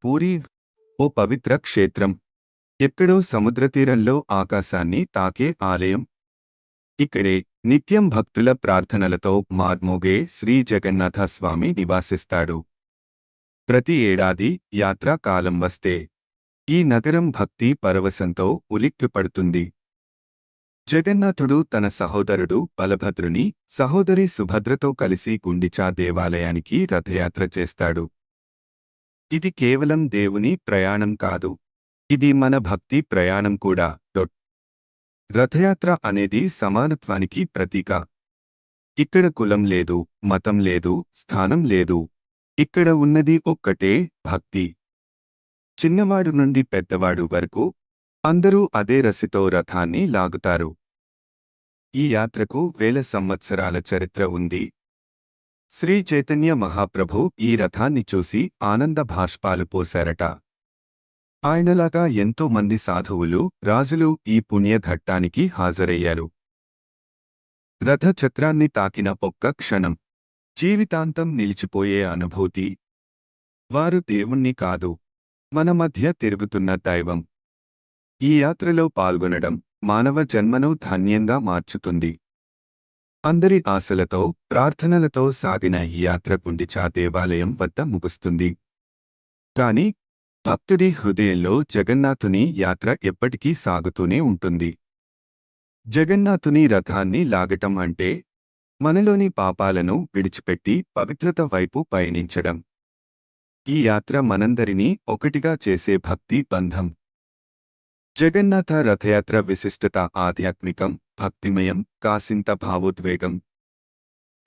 పూరి ఓ పవిత్ర క్షేత్రం. ఎక్కడో సముద్రతీరంలో ఆకాశాన్ని తాకే ఆలయం. ఇక్కడే నిత్యం భక్తుల ప్రార్థనలతో మార్మోగే శ్రీ జగన్నాథ స్వామి నివాసిస్తాడు. ప్రతి ఏడాది యాత్రా కాలం వస్తే ఈ నగరం భక్తి పరవశంతో ఉలిక్కిపడుతుంది. జగన్నాథుడు తన సహోదరుడు బలభద్రుని, సహోదరి సుభద్రతో కలిసి గుండిచా దేవాలయానికి రథయాత్ర చేస్తాడు. ఇది కేవలం దేవుని ప్రయాణం కాదు. ఇది మన భక్తి ప్రయాణం కూడా. రథయాత్ర అనేది సమానత్వానికి ప్రతీక. ఇక్కడ కులం లేదు, మతం లేదు, స్థానం లేదు. ఇక్కడ ఉన్నది ఒక్కటే భక్తి. చిన్నవాడు నుండి పెద్దవాడు వరకు అందరూ అదే రసితో రథాన్ని లాగుతారు. ఈ యాత్రకు వేల సంవత్సరాల చరిత్ర ఉంది. శ్రీ చైతన్య మహాప్రభు ఈ రథాన్ని చూసి ఆనంద భాష్పాలు పోశారట. ఆయనలాగా ఎంతో మంది సాధువులు, రాజులు ఈ పుణ్యఘట్టానికి హాజరయ్యారు. రథచక్రాన్ని తాకిన ఒక్క క్షణం జీవితాంతం నిలిచిపోయే అనుభూతి. వారు దేవుణ్ణి కాదు, మన మధ్య తిరుగుతున్న దైవం. ఈ యాత్రలో పాల్గొనడం మానవ జన్మను ధన్యంగా మార్చుతుంది. అందరి ఆశలతో, ప్రార్థనలతో సాగిన ఈ యాత్ర గుండిచా దేవాలయం వద్ద ముగుస్తుంది. కాని భక్తుడి హృదయంలో జగన్నాథుని యాత్ర ఎప్పటికీ సాగుతూనే ఉంటుంది. జగన్నాథుని రథాన్ని లాగటం అంటే మనలోని పాపాలను విడిచిపెట్టి పవిత్రత వైపు పయనించడం. ఈ యాత్ర మనందరినీ ఒకటిగా చేసే భక్తి బంధం. జగన్నాథ రథయాత్ర విశిష్టత ఆధ్యాత్మికం, భక్తిమయం, కాసింత భావోద్వేగం.